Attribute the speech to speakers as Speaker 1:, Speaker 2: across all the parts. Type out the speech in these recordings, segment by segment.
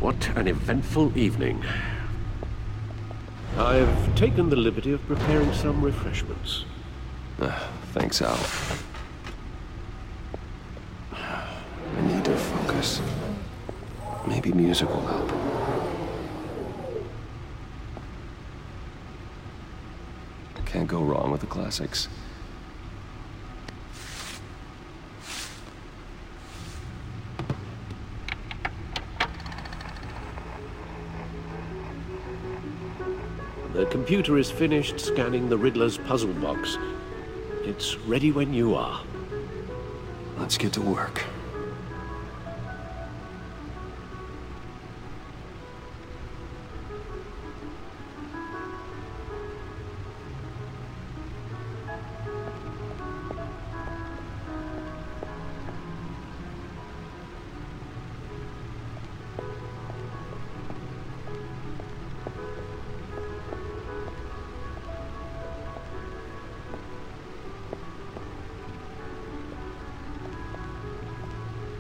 Speaker 1: What an eventful evening. I've taken the liberty of preparing some refreshments.
Speaker 2: Thanks, Al. I need to focus. Maybe music will help. Can't go wrong with the classics.
Speaker 1: The computer is finished scanning the Riddler's puzzle box. It's ready when you are.
Speaker 2: Let's get to work.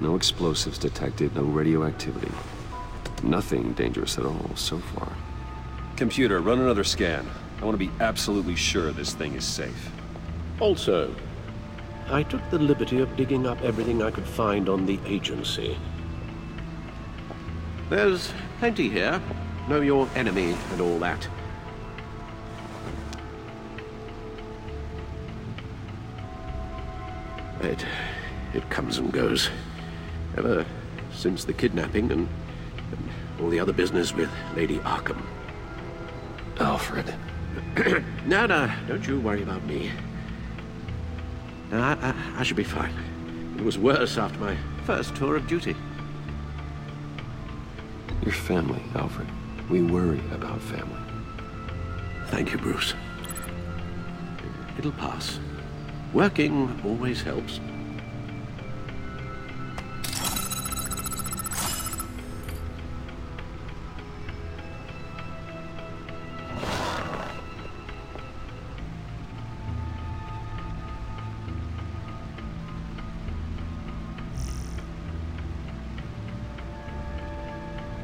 Speaker 2: No explosives detected, no radioactivity. Nothing dangerous at all so far. Computer, run another scan. I want to be absolutely sure this thing is safe.
Speaker 1: Also, I took the liberty of digging up everything I could find on the agency. There's plenty here. Know your enemy and all that. It comes and goes. Ever since the kidnapping and all the other business with Lady Arkham.
Speaker 2: Alfred.
Speaker 1: No, don't you worry about me. I should be fine. It was worse after my first tour of duty.
Speaker 2: Your family, Alfred. We worry about family.
Speaker 1: Thank you, Bruce. It'll pass. Working always helps.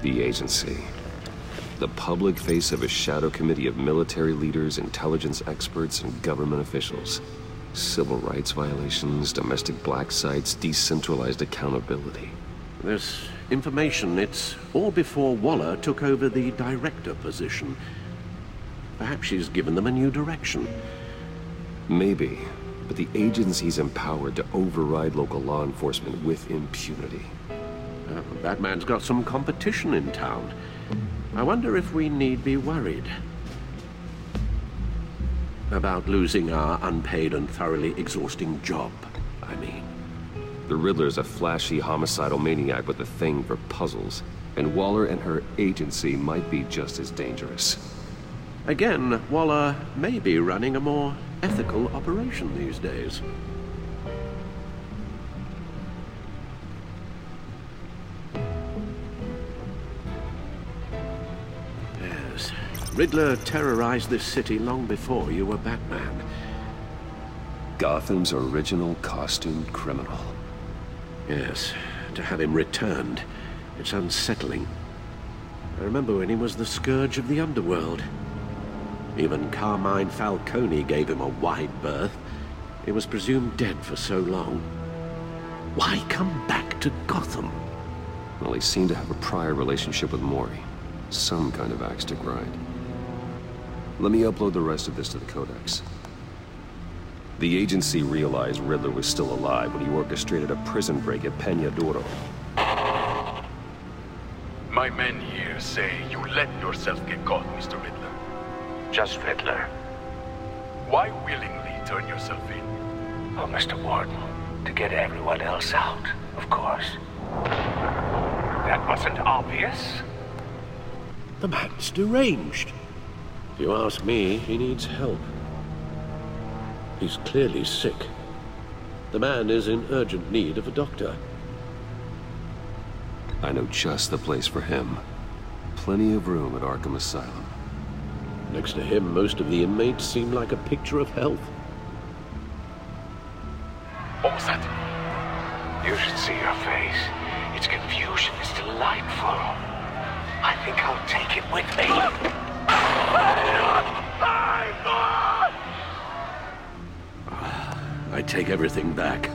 Speaker 2: The agency. The public face of a shadow committee of military leaders, intelligence experts, and government officials. Civil rights violations, domestic black sites, decentralized accountability.
Speaker 1: This information, it's all before Waller took over the director position. Perhaps she's given them a new direction.
Speaker 2: Maybe, but the agency's empowered to override local law enforcement with impunity.
Speaker 1: That man's got some competition in town. I wonder if we need be worried about losing our unpaid and thoroughly exhausting job, I mean.
Speaker 2: The Riddler's a flashy, homicidal maniac with a thing for puzzles, and Waller and her agency might be just as dangerous.
Speaker 1: Again, Waller may be running a more ethical operation these days. Riddler terrorized this city long before you were Batman.
Speaker 2: Gotham's original costumed criminal.
Speaker 1: Yes, to have him returned, it's unsettling. I remember when he was the scourge of the underworld. Even Carmine Falcone gave him a wide berth. He was presumed dead for so long. Why come back to Gotham?
Speaker 2: Well, he seemed to have a prior relationship with Mori. Some kind of axe to grind. Let me upload the rest of this to the Codex. The agency realized Riddler was still alive when he orchestrated a prison break at Peña Duro.
Speaker 3: My men here say you let yourself get caught, Mr. Riddler.
Speaker 4: Just Riddler.
Speaker 3: Why willingly turn yourself in?
Speaker 4: Oh, Mr. Warden, to get everyone else out, of course. That wasn't obvious.
Speaker 1: The man's deranged. If you ask me, he needs help. He's clearly sick. The man is in urgent need of a doctor.
Speaker 2: I know just the place for him. Plenty of room at Arkham Asylum.
Speaker 1: Next to him, most of the inmates seem like a picture of health.
Speaker 3: What was that?
Speaker 4: You should see her face. Its confusion is delightful. I think I'll take it with me.
Speaker 1: I take everything back.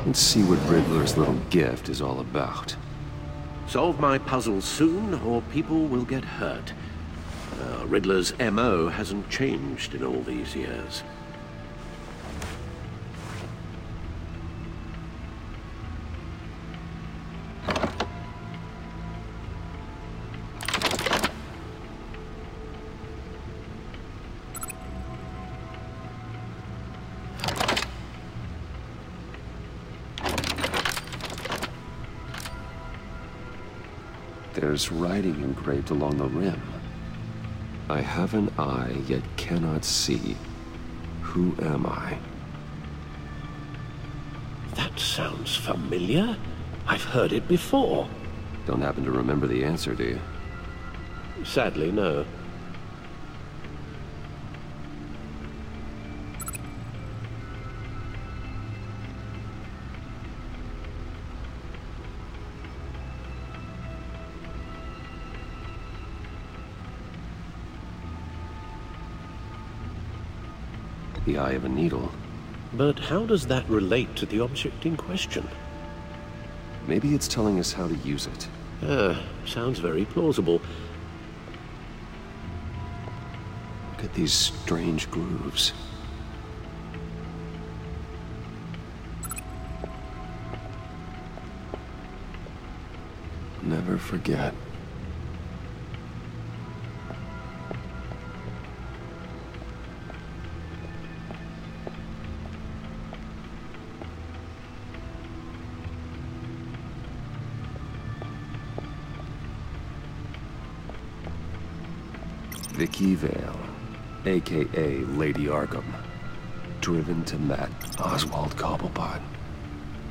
Speaker 2: Let's see what Riddler's little gift is all about.
Speaker 1: Solve my puzzle soon, or people will get hurt. Riddler's MO hasn't changed in all these years.
Speaker 2: There's writing engraved along the rim. I have an eye, yet cannot see. Who am I?
Speaker 1: That sounds familiar. I've heard it before.
Speaker 2: Don't happen to remember the answer, do you?
Speaker 1: Sadly, no.
Speaker 2: The eye of a needle.
Speaker 1: But how does that relate to the object in question?
Speaker 2: Maybe it's telling us how to use it.
Speaker 1: Sounds very plausible.
Speaker 2: Look at these strange grooves. Never forget. Vicky Vale, a.k.a. Lady Arkham. Driven to Matt Oswald Cobblepot.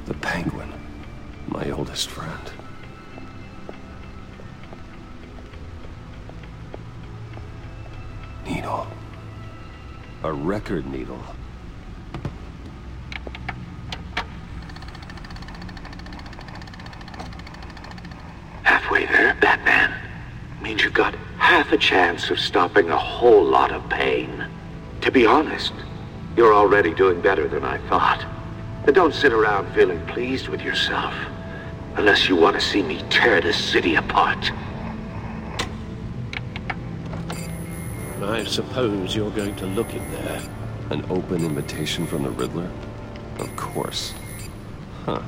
Speaker 2: The Penguin, my oldest friend. Needle. A record needle.
Speaker 5: Halfway there, Batman. Means you've got half a chance of stopping a whole lot of pain. To be honest, you're already doing better than I thought. And don't sit around feeling pleased with yourself, unless you want to see me tear this city apart.
Speaker 1: I suppose you're going to look in there.
Speaker 2: An open invitation from the Riddler? Of course. Huh.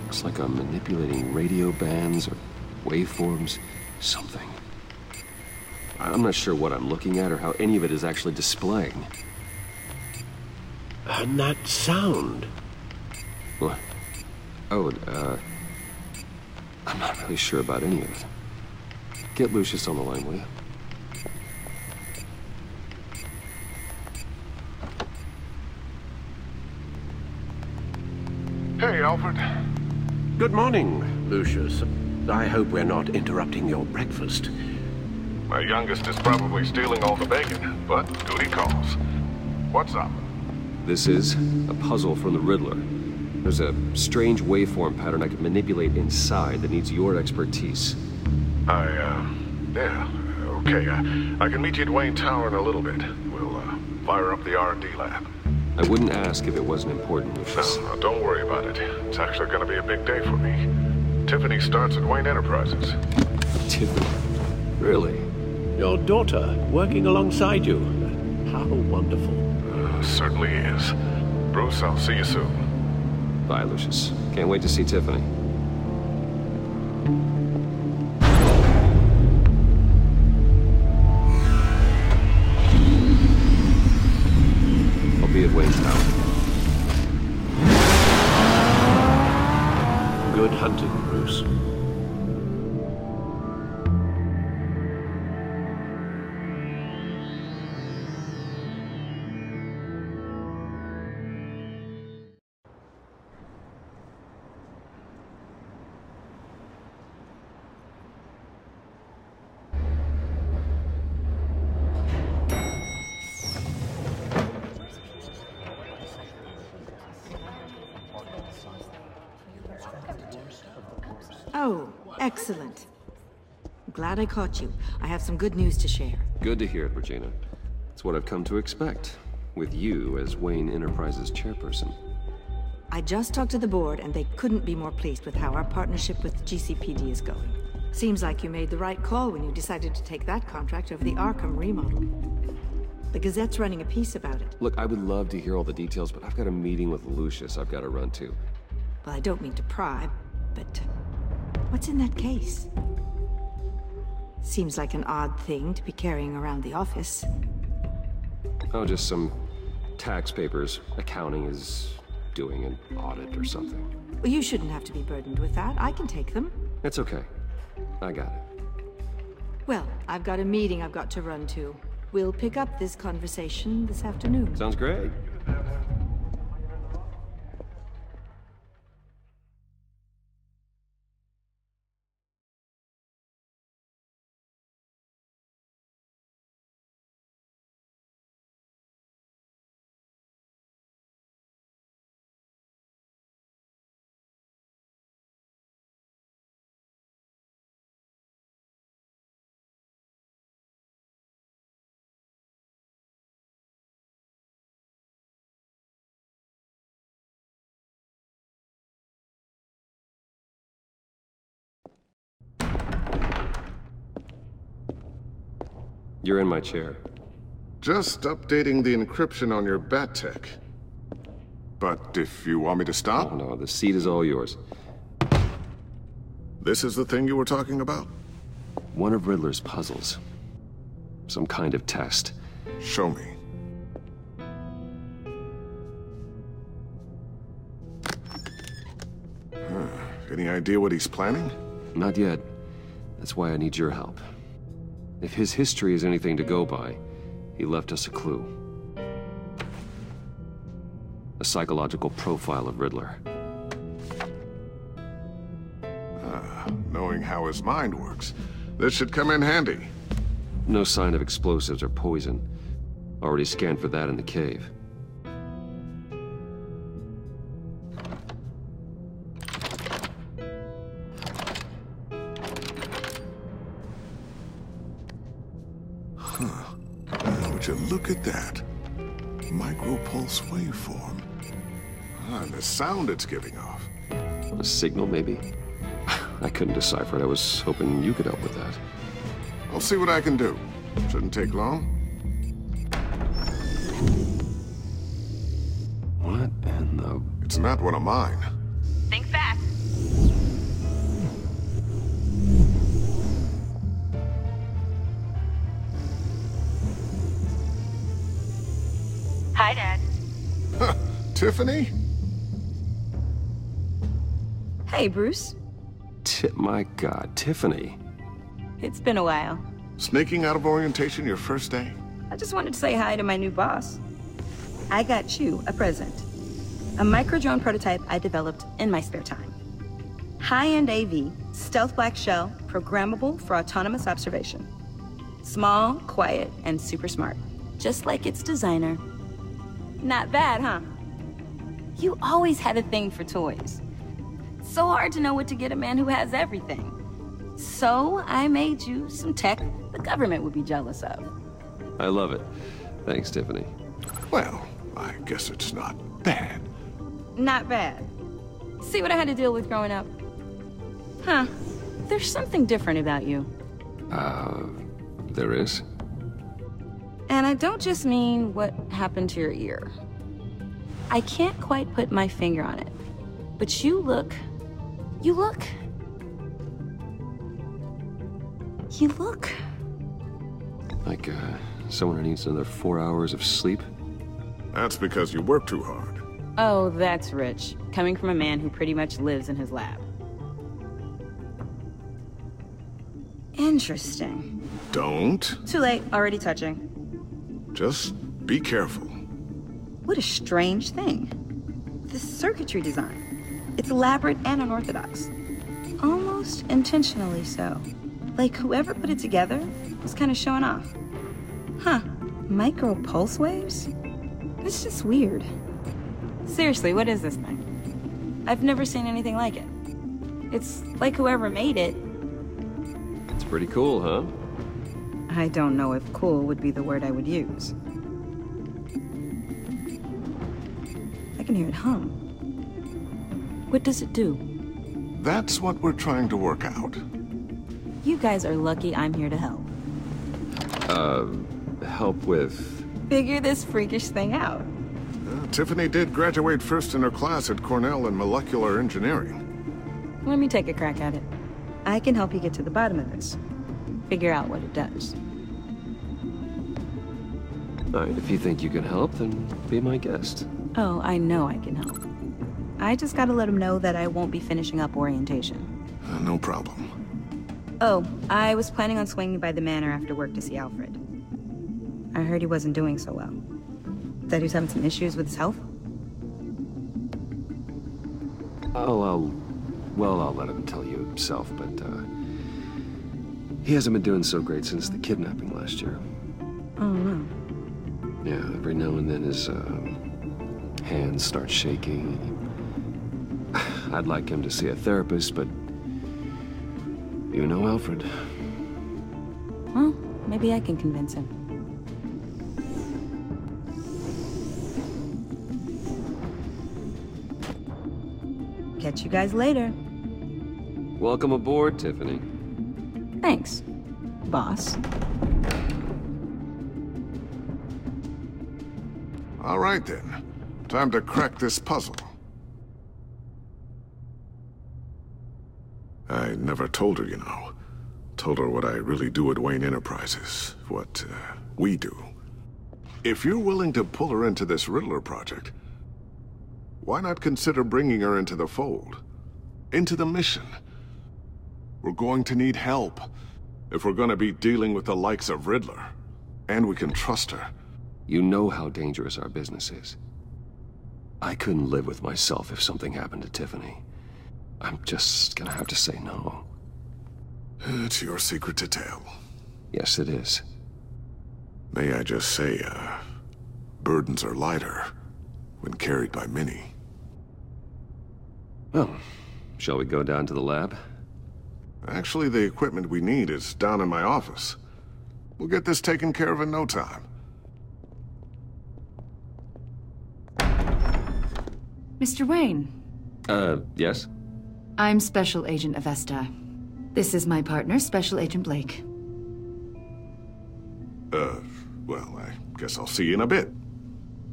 Speaker 2: Looks like I'm manipulating radio bands or waveforms. Something. I'm not sure what I'm looking at or how any of it is actually displaying.
Speaker 1: And that sound.
Speaker 2: What? Oh, I'm not really sure about any of it. Get Lucius on the line, will you?
Speaker 3: Hey, Alfred.
Speaker 1: Good morning, Lucius. I hope we're not interrupting your breakfast.
Speaker 3: My youngest is probably stealing all the bacon, but duty calls. What's up?
Speaker 2: This is a puzzle from the Riddler. There's a strange waveform pattern I can manipulate inside that needs your expertise.
Speaker 3: Yeah, okay. I can meet you at Wayne Tower in a little bit. We'll, fire up the R&D lab.
Speaker 2: I wouldn't ask if it wasn't important, Lucius.
Speaker 3: No, don't worry about it. It's actually gonna be a big day for me. Tiffany starts at Wayne Enterprises.
Speaker 2: Tiffany? Really?
Speaker 1: Your daughter, working alongside you. How wonderful.
Speaker 3: Certainly is. Bruce, I'll see you soon.
Speaker 2: Bye, Lucius. Can't wait to see Tiffany. I'll be at Wayne's house.
Speaker 1: Good hunting, Bruce.
Speaker 6: Oh, excellent. Glad I caught you. I have some good news to share.
Speaker 2: Good to hear it, Regina. It's what I've come to expect, with you as Wayne Enterprises chairperson.
Speaker 6: I just talked to the board, and they couldn't be more pleased with how our partnership with GCPD is going. Seems like you made the right call when you decided to take that contract over the Arkham remodel. The Gazette's running a piece about it.
Speaker 2: Look, I would love to hear all the details, but I've got a meeting with Lucius I've got to run to.
Speaker 6: Well, I don't mean to pry, but what's in that case? Seems like an odd thing to be carrying around the office.
Speaker 2: Oh, just some tax papers. Accounting is doing an audit or something.
Speaker 6: Well, you shouldn't have to be burdened with that. I can take them.
Speaker 2: It's okay. I got it.
Speaker 6: Well, I've got a meeting I've got to run to. We'll pick up this conversation this afternoon.
Speaker 2: Sounds great. You're in my chair.
Speaker 3: Just updating the encryption on your bat tech. But if you want me to stop,
Speaker 2: Oh no, the seat is all yours.
Speaker 3: this is the thing you were talking about?
Speaker 2: One of Riddler's puzzles. Some kind of test.
Speaker 3: Show me. Any idea what he's planning?
Speaker 2: Not yet. That's why I need your help. If his history is anything to go by, he left us a clue. A psychological profile of Riddler.
Speaker 3: Knowing how his mind works, this should come in handy.
Speaker 2: No sign of explosives or poison. Already scanned for that in the cave.
Speaker 3: Would you look at that? Micropulse waveform. And the sound it's giving off.
Speaker 2: A signal, maybe? I couldn't decipher it. I was hoping you could help with that.
Speaker 3: I'll see what I can do. Shouldn't take long.
Speaker 2: What in the...
Speaker 3: It's not one of mine.
Speaker 7: Think fast. Hi, Dad.
Speaker 3: Tiffany?
Speaker 7: Hey, Bruce.
Speaker 2: My God, Tiffany.
Speaker 7: It's been a while.
Speaker 3: Sneaking out of orientation your first day?
Speaker 7: I just wanted to say hi to my new boss. I got you a present. A micro-drone prototype I developed in my spare time. High-end AV, stealth black shell, programmable for autonomous observation. Small, quiet, and super smart. Just like its designer. Not bad, huh? You always had a thing for toys. So hard to know what to get a man who has everything. So I made you some tech the government would be jealous of.
Speaker 2: I love it. Thanks, Tiffany.
Speaker 3: Well, I guess it's not bad.
Speaker 7: Not bad. See what I had to deal with growing up? Huh. There's something different about you.
Speaker 2: There is?
Speaker 7: And I don't just mean what happened to your ear. I can't quite put my finger on it, but you look...
Speaker 2: Like, someone who needs another 4 hours of sleep?
Speaker 3: That's because you work too hard.
Speaker 7: Oh, that's rich. Coming from a man who pretty much lives in his lab. Interesting.
Speaker 3: Don't.
Speaker 7: Too late, already touching.
Speaker 3: Just be careful.
Speaker 7: What a strange thing. The circuitry design. It's elaborate and unorthodox. Almost intentionally so. Like whoever put it together was kind of showing off. Huh. Micro pulse waves? That's just weird. Seriously, what is this thing? I've never seen anything like it. It's like whoever made it.
Speaker 2: It's pretty cool, huh?
Speaker 7: I don't know if cool would be the word I would use. I can hear it hum. What does it do?
Speaker 3: That's what we're trying to work out.
Speaker 7: You guys are lucky I'm here to help.
Speaker 2: Help with...
Speaker 7: Figure this freakish thing out.
Speaker 3: Tiffany did graduate first in her class at Cornell in molecular engineering.
Speaker 7: Let me take a crack at it. I can help you get to the bottom of this. Figure out what it does.
Speaker 2: Alright, if you think you can help, then be my guest.
Speaker 7: Oh, I know I can help. I just gotta let him know that I won't be finishing up orientation.
Speaker 3: No problem.
Speaker 7: Oh, I was planning on swinging by the manor after work to see Alfred. I heard he wasn't doing so well. That he was having some issues with his health?
Speaker 2: Oh, I'll let him tell you himself, but, he hasn't been doing so great since the kidnapping last year.
Speaker 7: Oh, no.
Speaker 2: Yeah, every now and then his, hands start shaking. I'd like him to see a therapist, but... You know Alfred.
Speaker 7: Well, maybe I can convince him. Catch you guys later.
Speaker 2: Welcome aboard, Tiffany.
Speaker 7: Thanks, boss.
Speaker 3: All right then. Time to crack this puzzle. I never told her, you know. Told her what I really do at Wayne Enterprises. What, we do. If you're willing to pull her into this Riddler project, why not consider bringing her into the fold? Into the mission? We're going to need help if we're going to be dealing with the likes of Riddler. And we can trust her.
Speaker 2: You know how dangerous our business is. I couldn't live with myself if something happened to Tiffany. I'm just gonna have to say no.
Speaker 3: It's your secret to tell.
Speaker 2: Yes, it is.
Speaker 3: May I just say, burdens are lighter when carried by many.
Speaker 2: Well, shall we go down to the lab?
Speaker 3: Actually, the equipment we need is down in my office. We'll get this taken care of in no time.
Speaker 8: Mr. Wayne.
Speaker 2: Yes?
Speaker 8: I'm Special Agent Avesta. This is my partner, Special Agent Blake.
Speaker 3: Well, I guess I'll see you in a bit.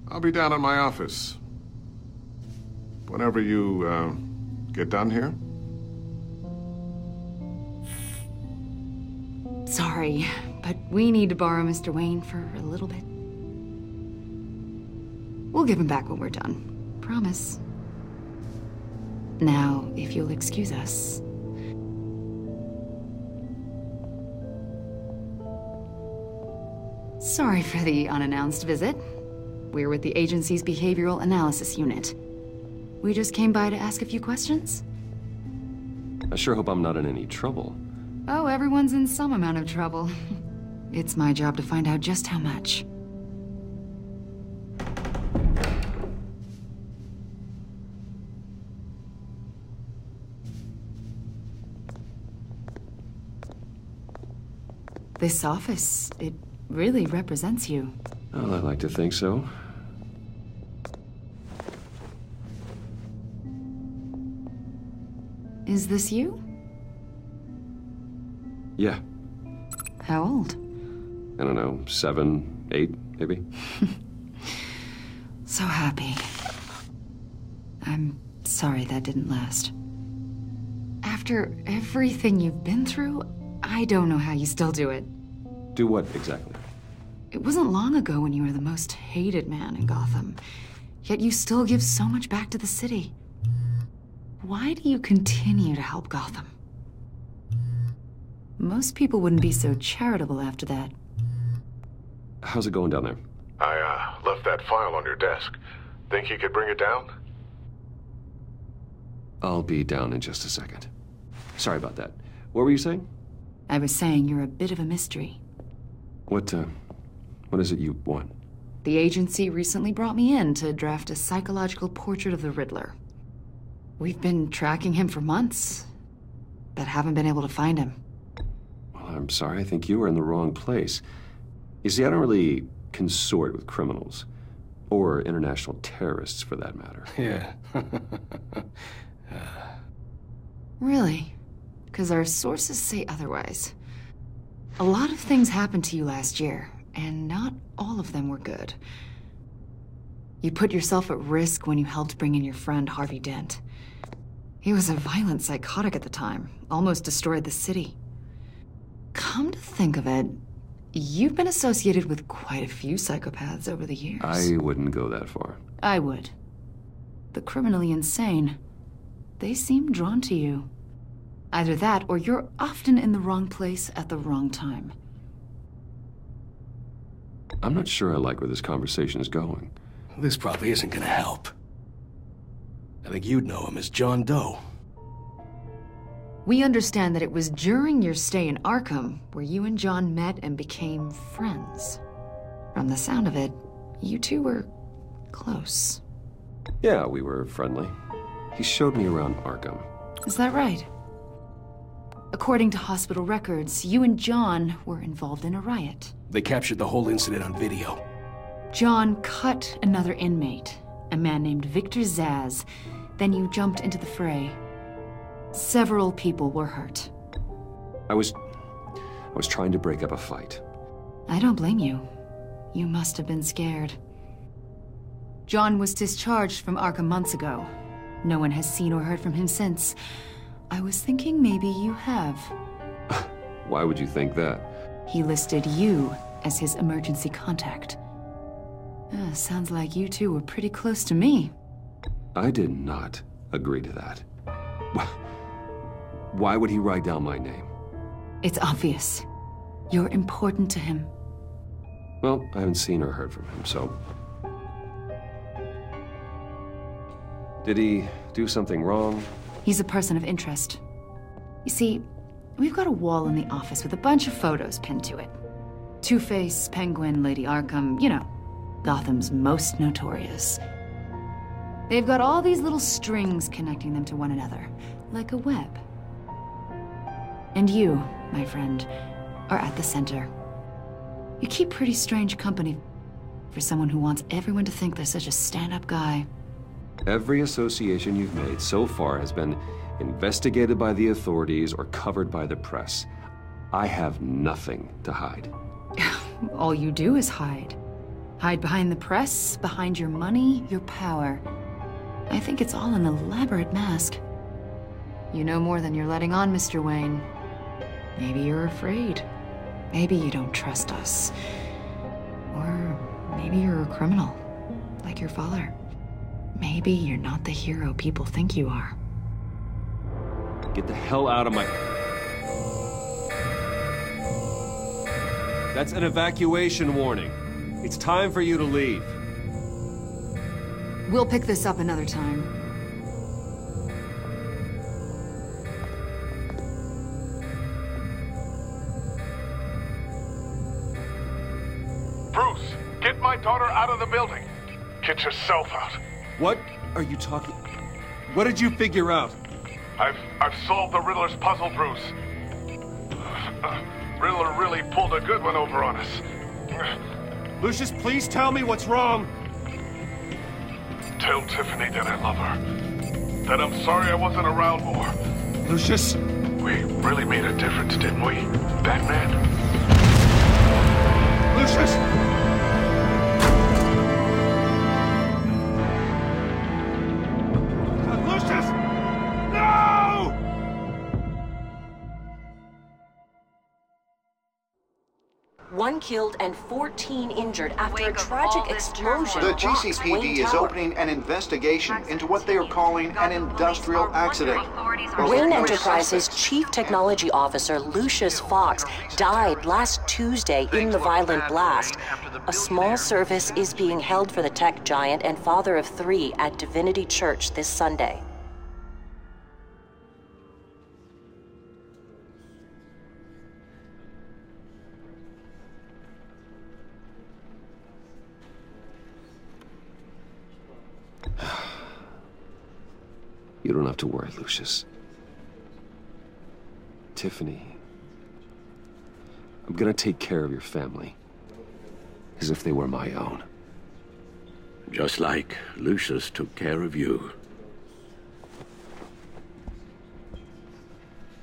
Speaker 3: I'll be down in my office. Whenever you, get done here.
Speaker 8: Sorry, but we need to borrow Mr. Wayne for a little bit. We'll give him back when we're done. Promise. Now, if you'll excuse us. Sorry for the unannounced visit. We're with the agency's behavioral analysis unit. We just came by to ask a few questions.
Speaker 2: I sure hope I'm not in any trouble.
Speaker 8: Oh, everyone's in some amount of trouble. It's my job to find out just how much. This office, it really represents you.
Speaker 2: Well, I like to think so.
Speaker 8: Is this you?
Speaker 2: Yeah.
Speaker 8: How old?
Speaker 2: I don't know, 7, 8, maybe?
Speaker 8: So happy. I'm sorry that didn't last. After everything you've been through, I don't know how you still do it.
Speaker 2: Do what, exactly?
Speaker 8: It wasn't long ago when you were the most hated man in Gotham, yet you still give so much back to the city. Why do you continue to help Gotham? Most people wouldn't be so charitable after that.
Speaker 2: How's it going down there?
Speaker 3: I left that file on your desk. Think you could bring it down?
Speaker 2: I'll be down in just a second. Sorry about that. What were you saying?
Speaker 8: I was saying you're a bit of a mystery.
Speaker 2: What is it you want?
Speaker 8: The agency recently brought me in to draft a psychological portrait of the Riddler. We've been tracking him for months, but haven't been able to find him.
Speaker 2: Well, I'm sorry. I think you were in the wrong place. You see, I don't really consort with criminals. Or international terrorists, for that matter.
Speaker 9: Yeah.
Speaker 8: Really? Because our sources say otherwise. A lot of things happened to you last year, and not all of them were good. You put yourself at risk when you helped bring in your friend Harvey Dent. He was a violent psychotic at the time, almost destroyed the city. Come to think of it, you've been associated with quite a few psychopaths over the years.
Speaker 2: I wouldn't go that far.
Speaker 8: I would. The criminally insane, they seem drawn to you. Either that, or you're often in the wrong place at the wrong time.
Speaker 2: I'm not sure I like where this conversation is going.
Speaker 9: This probably isn't gonna help. I think you'd know him as John Doe.
Speaker 8: We understand that it was during your stay in Arkham where you and John met and became friends. From the sound of it, you two were close.
Speaker 2: Yeah, we were friendly. He showed me around Arkham.
Speaker 8: Is that right? According to hospital records, you and John were involved in a riot.
Speaker 9: They captured the whole incident on video.
Speaker 8: John cut another inmate, a man named Victor Zsasz. Then you jumped into the fray. Several people were hurt.
Speaker 2: I was trying to break up a fight.
Speaker 8: I don't blame you. You must have been scared. John was discharged from Arkham months ago. No one has seen or heard from him since. I was thinking maybe you have.
Speaker 2: Why would you think that?
Speaker 8: He listed you as his emergency contact. Sounds like you two were pretty close to me.
Speaker 2: I did not agree to that. Why would he write down my name?
Speaker 8: It's obvious. You're important to him.
Speaker 2: Well, I haven't seen or heard from him, so... Did he do something wrong?
Speaker 8: He's a person of interest. You see, we've got a wall in the office with a bunch of photos pinned to it. Two-Face, Penguin, Lady Arkham, you know, Gotham's most notorious. They've got all these little strings connecting them to one another, like a web. And you, my friend, are at the center. You keep pretty strange company for someone who wants everyone to think they're such a stand-up guy.
Speaker 2: Every association you've made so far has been investigated by the authorities or covered by the press. I have nothing to hide.
Speaker 8: All you do is hide. Hide behind the press, behind your money, your power. I think it's all an elaborate mask. You know more than you're letting on, Mr. Wayne. Maybe you're afraid. Maybe you don't trust us. Or maybe you're a criminal, like your father. Maybe you're not the hero people think you are.
Speaker 2: Get the hell out of my... That's an evacuation warning. It's time for you to leave.
Speaker 8: We'll pick this up another time.
Speaker 3: Bruce, get my daughter out of the building. Get yourself out.
Speaker 2: What are you talking... What did you figure out?
Speaker 3: I've solved the Riddler's puzzle, Bruce. Riddler really pulled a good one over on us.
Speaker 2: Lucius, please tell me what's wrong.
Speaker 3: Tell Tiffany that I love her. That I'm sorry I wasn't around more.
Speaker 2: Lucius?
Speaker 3: We really made a difference, didn't we, Batman?
Speaker 2: Lucius!
Speaker 10: 1 killed and 14 injured after a tragic explosion.
Speaker 11: The
Speaker 10: rocks
Speaker 11: GCPD
Speaker 10: Wayne
Speaker 11: is
Speaker 10: Tower.
Speaker 11: opening an investigation into what they are calling an industrial accident.
Speaker 10: Wayne Enterprises' Chief Technology Officer Lucius Fox died last Tuesday in the violent blast. A small service is being held for the tech giant and father of 3 at Divinity Church this Sunday.
Speaker 2: You don't have to worry, Lucius. Tiffany, I'm gonna take care of your family as if they were my own.
Speaker 1: Just like Lucius took care of you.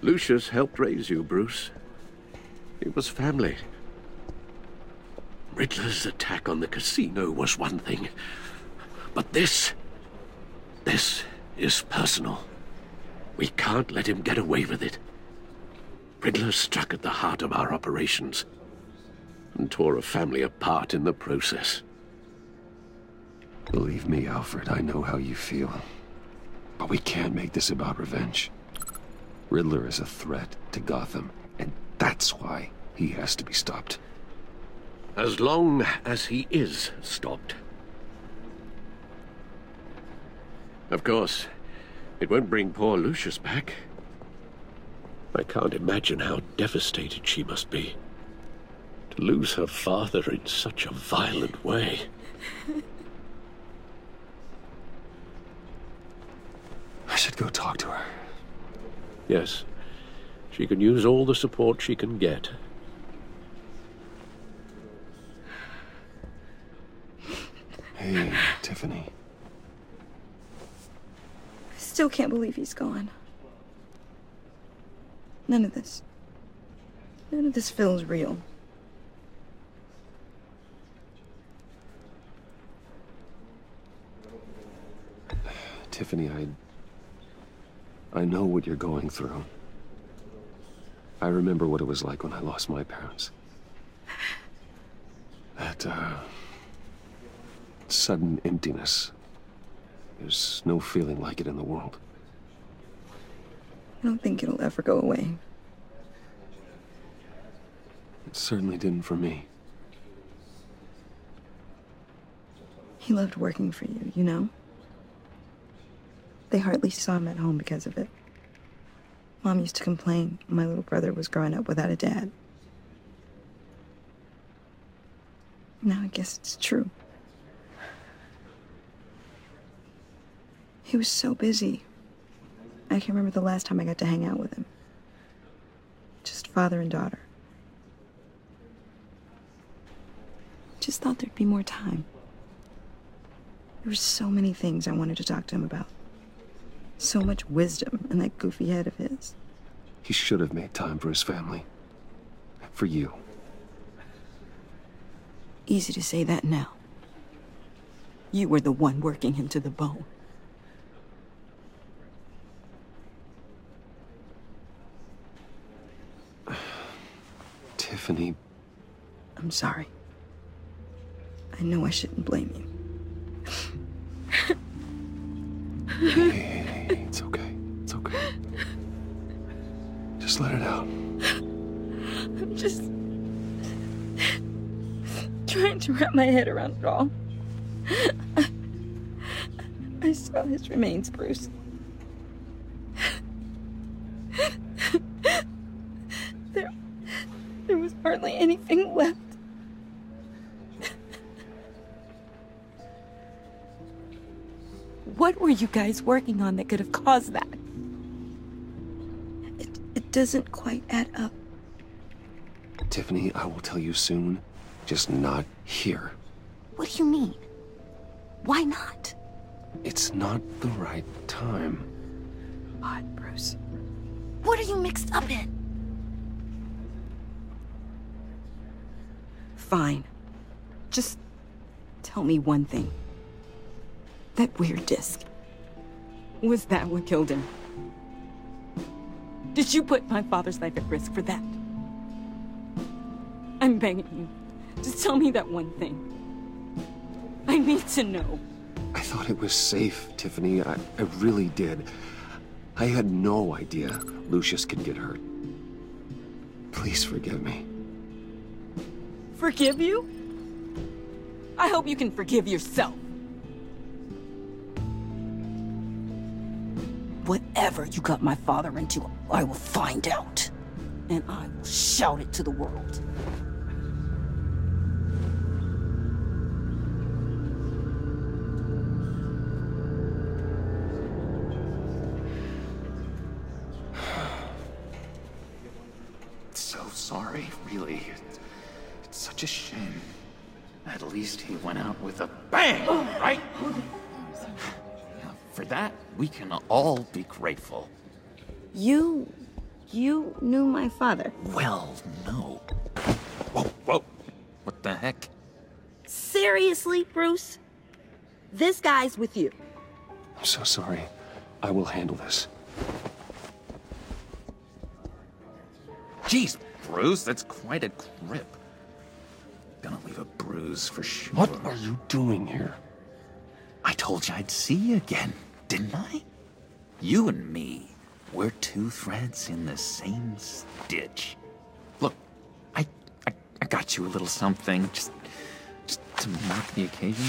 Speaker 1: Lucius helped raise you, Bruce. It was family. Riddler's attack on the casino was one thing, but this is personal. We can't let him get away with it. Riddler struck at the heart of our operations and tore a family apart in the process.
Speaker 2: Believe me, Alfred, I know how you feel. But we can't make this about revenge. Riddler is a threat to Gotham, and that's why he has to be stopped.
Speaker 1: As long as he is stopped. Of course, it won't bring poor Lucius back. I can't imagine how devastated she must be. To lose her father in such a violent way.
Speaker 2: I should go talk to her.
Speaker 1: Yes, she can use all the support she can get.
Speaker 2: Hey, Tiffany.
Speaker 7: I still can't believe he's gone. None of this feels real.
Speaker 2: Tiffany, I know what you're going through. I remember what it was like when I lost my parents. That, sudden emptiness. There's no feeling like it in the world.
Speaker 7: I don't think it'll ever go away.
Speaker 2: It certainly didn't for me.
Speaker 7: He loved working for you, you know? They hardly saw him at home because of it. Mom used to complain when my little brother was growing up without a dad. Now I guess it's true. He was so busy. I can't remember the last time I got to hang out with him. Just father and daughter. Just thought there'd be more time. There were so many things I wanted to talk to him about. So much wisdom in that goofy head of his.
Speaker 2: He should have made time for his family. For you.
Speaker 7: Easy to say that now. You were the one working him to the bone.
Speaker 2: Tiffany.
Speaker 7: I'm sorry. I know I shouldn't blame you.
Speaker 2: Hey, it's okay. It's okay. Just let it out.
Speaker 7: I'm just trying to wrap my head around it all. I saw his remains, Bruce. There was hardly anything left. What were you guys working on that could have caused that? It doesn't quite add up.
Speaker 2: Tiffany, I will tell you soon. Just not here.
Speaker 7: What do you mean? Why not?
Speaker 2: It's not the right time.
Speaker 7: What, Bruce? What are you mixed up in? Fine. Just tell me one thing. That weird disc. Was that what killed him? Did you put my father's life at risk for that? I'm begging you. Just tell me that one thing. I need to know.
Speaker 2: I thought it was safe, Tiffany. I really did. I had no idea Lucius could get hurt. Please forgive me.
Speaker 7: Forgive you? I hope you can forgive yourself. Whatever you got my father into, I will find out. And I will shout it to the world.
Speaker 12: So sorry, really. It's such a shame. At least he went out with a bang, right? For that, we can all be grateful.
Speaker 7: You knew my father?
Speaker 12: Well, no. Whoa. What the heck?
Speaker 7: Seriously, Bruce? This guy's with you.
Speaker 2: I'm so sorry. I will handle this.
Speaker 12: Jeez, Bruce, that's quite a grip. Gonna leave a bruise for sure.
Speaker 2: What are you doing here?
Speaker 12: I told you I'd see you again, didn't I? You and me, we're two threads in the same stitch. Look, I got you a little something, just to mark the occasion.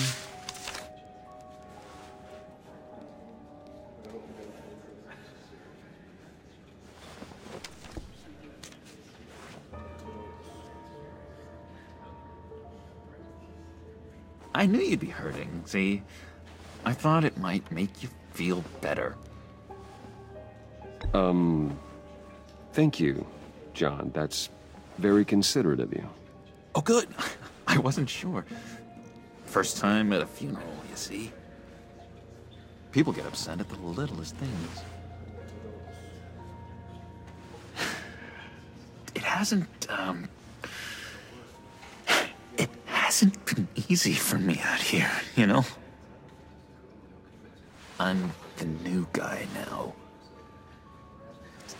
Speaker 12: I knew you'd be hurting, see? I thought it might make you feel better.
Speaker 2: Thank you, John. That's very considerate of you.
Speaker 12: Oh, good. I wasn't sure. First time at a funeral, you see? People get upset at the littlest things. It hasn't been easy for me out here, you know? I'm the new guy now.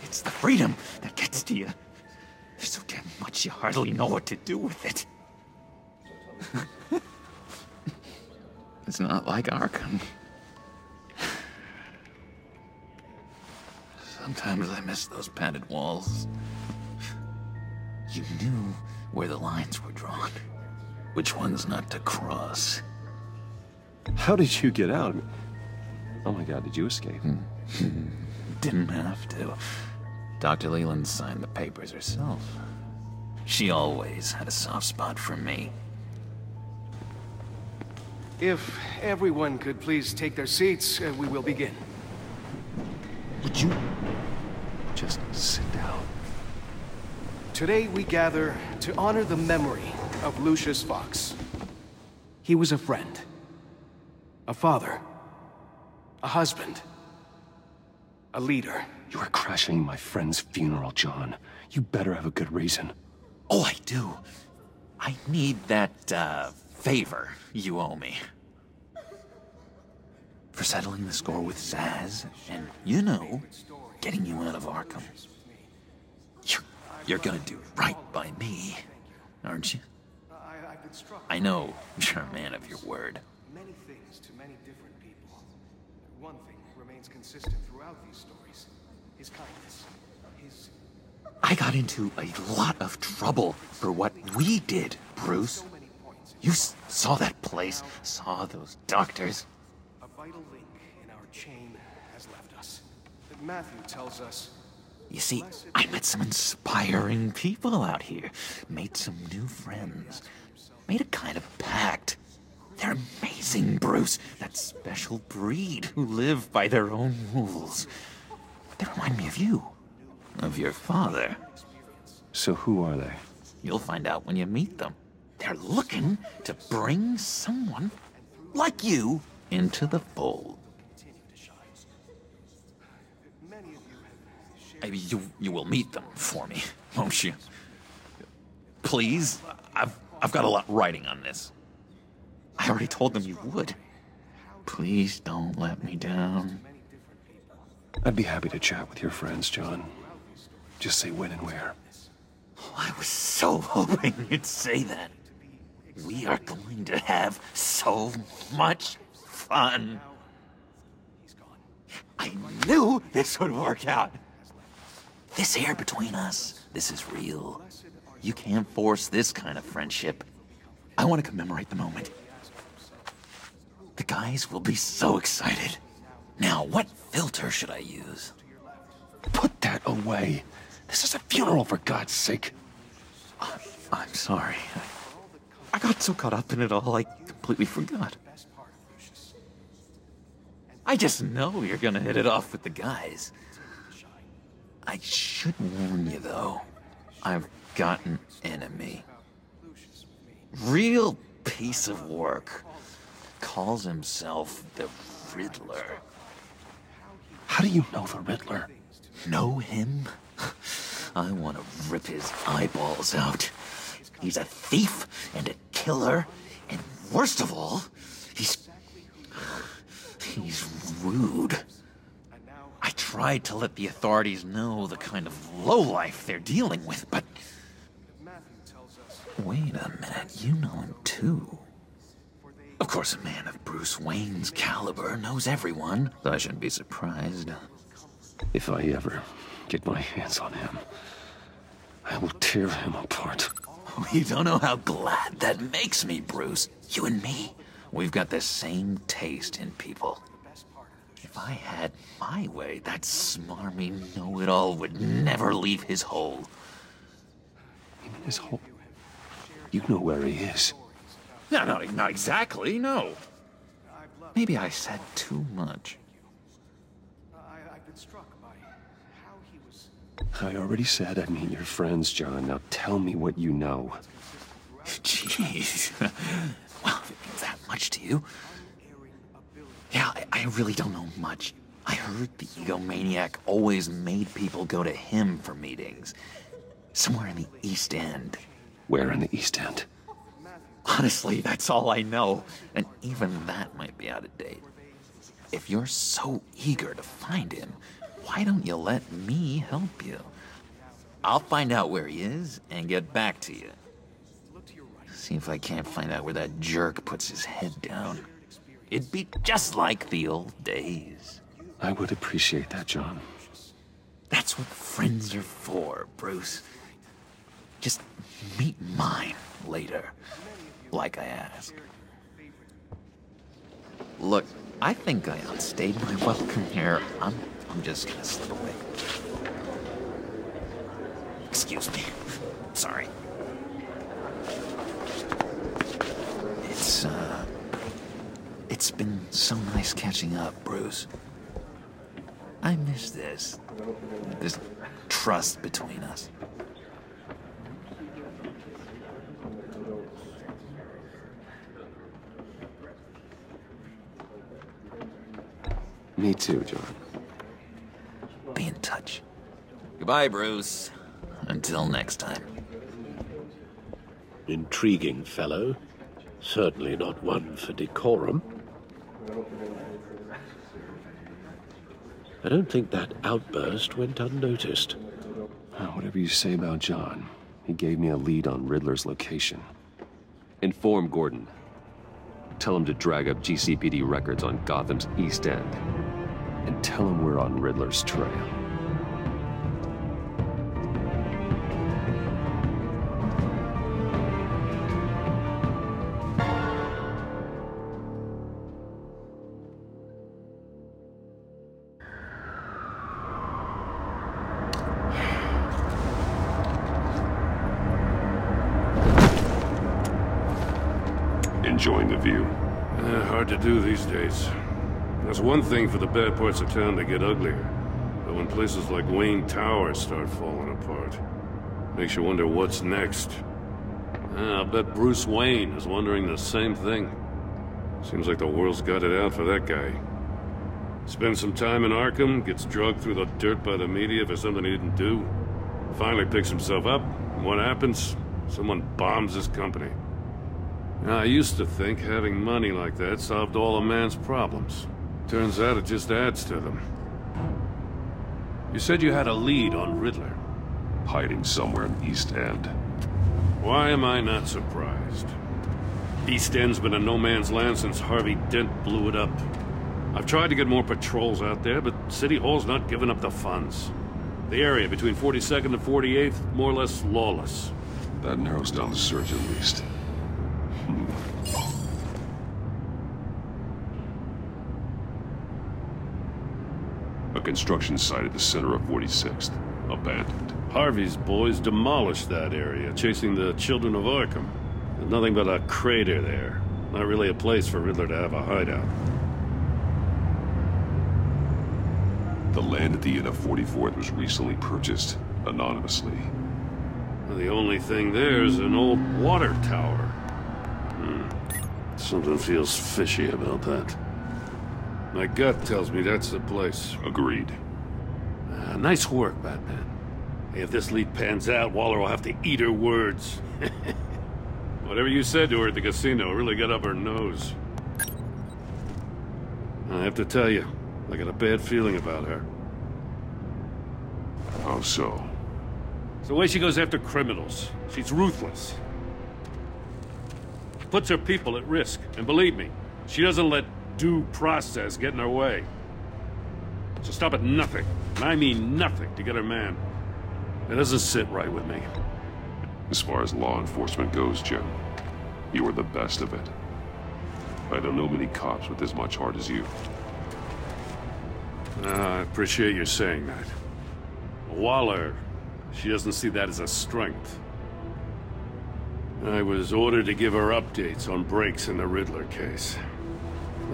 Speaker 12: It's the freedom that gets to you. There's so damn much you hardly know what to do with it. It's not like Arkham. Sometimes I miss those padded walls. You knew where the lines were drawn. Which ones not to cross.
Speaker 2: How did you get out? Oh my God, did you escape?
Speaker 12: Didn't have to. Dr. Leland signed the papers herself. She always had a soft spot for me.
Speaker 9: If everyone could please take their seats, we will begin.
Speaker 2: Would you just sit down?
Speaker 9: Today we gather to honor the memory of Lucius Fox. He was a friend, a father, a husband, a leader.
Speaker 2: You are crashing my friend's funeral, John. You better have a good reason.
Speaker 12: Oh, I do. I need that, favor you owe me. For settling the score with Zaz, and, you know, getting you out of Arkham. You're gonna do right by me, aren't you? I know you're a man of your word.
Speaker 9: Many things to many different people. One thing remains consistent throughout these stories. His kindness. His...
Speaker 12: I got into a lot of trouble for what we did, Bruce. You saw that place, saw those doctors.
Speaker 9: A vital link in our chain has left us. Matthew tells us...
Speaker 12: You see, I met some inspiring people out here. Made some new friends. Made a kind of pact. They're amazing, Bruce. That special breed who live by their own rules. They remind me of you. Of your father.
Speaker 2: So who are they?
Speaker 12: You'll find out when you meet them. They're looking to bring someone like you into the fold. Maybe you will meet them for me, won't you? Please? I've got a lot writing on this. I already told them you would. Please don't let me down.
Speaker 2: I'd be happy to chat with your friends, John. Just say when and where.
Speaker 12: I was so hoping you'd say that. We are going to have so much fun. I knew this would work out. This air between us, this is real. You can't force this kind of friendship. I want to commemorate the moment. The guys will be so excited. Now, what filter should I use?
Speaker 2: Put that away. This is a funeral, for God's sake.
Speaker 12: I'm sorry. I got so caught up in it all, I completely forgot. I just know you're gonna hit it off with the guys. I should warn you, though. I've got an enemy. Real piece of work. Calls himself the Riddler.
Speaker 2: How do you know the Riddler?
Speaker 12: Know him? I want to rip his eyeballs out. He's a thief and a killer, and worst of all, he's rude. I tried to let the authorities know the kind of lowlife they're dealing with, but... Wait a minute, you know him too. Of course, a man of Bruce Wayne's caliber knows everyone, so I shouldn't be surprised.
Speaker 2: If I ever get my hands on him, I will tear him apart.
Speaker 12: You don't know how glad that makes me, Bruce. You and me, we've got the same taste in people. If I had my way, that smarmy know-it-all would never leave his hole.
Speaker 2: You mean his hole? You know where he is.
Speaker 12: No, not exactly, no. Maybe I said too much.
Speaker 9: I've been struck by how he was...
Speaker 2: I already said I'd meet your friends, John. Now tell me what you know.
Speaker 12: Jeez. Well, if it means that much to you... Yeah, I really don't know much. I heard the egomaniac always made people go to him for meetings. Somewhere in the East End.
Speaker 2: Where in the East End?
Speaker 12: Honestly, that's all I know, and even that might be out of date. If you're so eager to find him, why don't you let me help you? I'll find out where he is and get back to you. See if I can't find out where that jerk puts his head down. It'd be just like the old days.
Speaker 2: I would appreciate that, John.
Speaker 12: That's what friends are for, Bruce. Just meet mine later. Like I asked. Look, I think I outstayed my welcome here. I'm just gonna slip away. Excuse me. Sorry. It's been so nice catching up, Bruce. I miss this trust between us.
Speaker 2: Me too, John.
Speaker 12: Be in touch. Goodbye, Bruce. Until next time.
Speaker 1: Intriguing fellow. Certainly not one for decorum. I don't think that outburst went unnoticed.
Speaker 2: Whatever you say about John, he gave me a lead on Riddler's location. Inform Gordon. Tell him to drag up GCPD records on Gotham's East End. And tell him we're on Riddler's trail. Enjoying the view?
Speaker 13: Hard to do these days. There's one thing for the bad parts of town to get uglier. But when places like Wayne Tower start falling apart, makes you wonder what's next. I'll bet Bruce Wayne is wondering the same thing. Seems like the world's got it out for that guy. Spends some time in Arkham, gets drugged through the dirt by the media for something he didn't do. Finally picks himself up, and what happens? Someone bombs his company. Now, I used to think having money like that solved all a man's problems. Turns out it just adds to them. You said you had a lead on Riddler.
Speaker 2: Hiding somewhere in the East End.
Speaker 13: Why am I not surprised? East End's been a no-man's land since Harvey Dent blew it up. I've tried to get more patrols out there, but City Hall's not giving up the funds. The area between 42nd and 48th, more or less lawless.
Speaker 2: That narrows down the search at least. A construction site at the center of 46th. Abandoned.
Speaker 13: Harvey's boys demolished that area, chasing the children of Arkham. There's nothing but a crater there. Not really a place for Riddler to have a hideout.
Speaker 2: The land at the end of 44th was recently purchased, anonymously.
Speaker 13: The only thing there is an old water tower. Something feels fishy about that. My gut tells me that's the place.
Speaker 2: Agreed.
Speaker 13: Nice work, Batman. Hey, if this lead pans out, Waller will have to eat her words. Whatever you said to her at the casino really got up her nose. I have to tell you, I got a bad feeling about her.
Speaker 2: How so?
Speaker 13: It's the way she goes after criminals. She's ruthless. Puts her people at risk. And believe me, she doesn't let due process get in her way. So stop at nothing, and I mean nothing, to get her man. It doesn't sit right with me.
Speaker 2: As far as law enforcement goes, Jim, you are the best of it. I don't know many cops with as much heart as you.
Speaker 13: I appreciate you saying that. Waller, she doesn't see that as a strength. I was ordered to give her updates on breaks in the Riddler case.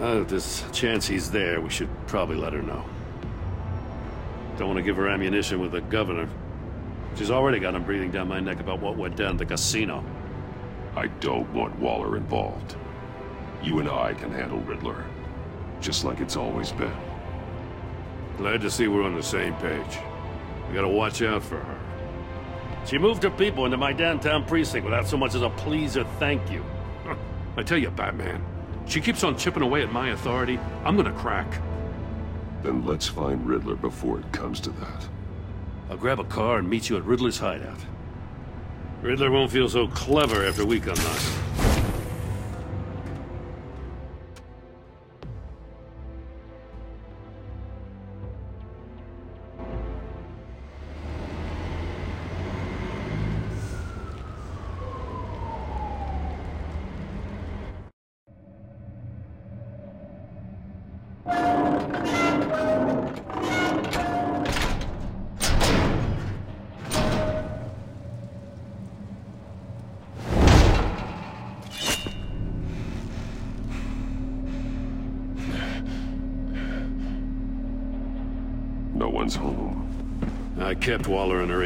Speaker 13: If there's a chance he's there, we should probably let her know. Don't want to give her ammunition with the governor. She's already got him breathing down my neck about what went down at the casino.
Speaker 2: I don't want Waller involved. You and I can handle Riddler, just like it's always been.
Speaker 13: Glad to see we're on the same page. We gotta watch out for her. She moved her people into my downtown precinct without so much as a please or thank you. I tell you, Batman, she keeps on chipping away at my authority, I'm gonna crack.
Speaker 2: Then let's find Riddler before it comes to that.
Speaker 13: I'll grab a car and meet you at Riddler's hideout. Riddler won't feel so clever after we come knocking.
Speaker 2: No one's home.
Speaker 13: I kept Waller in her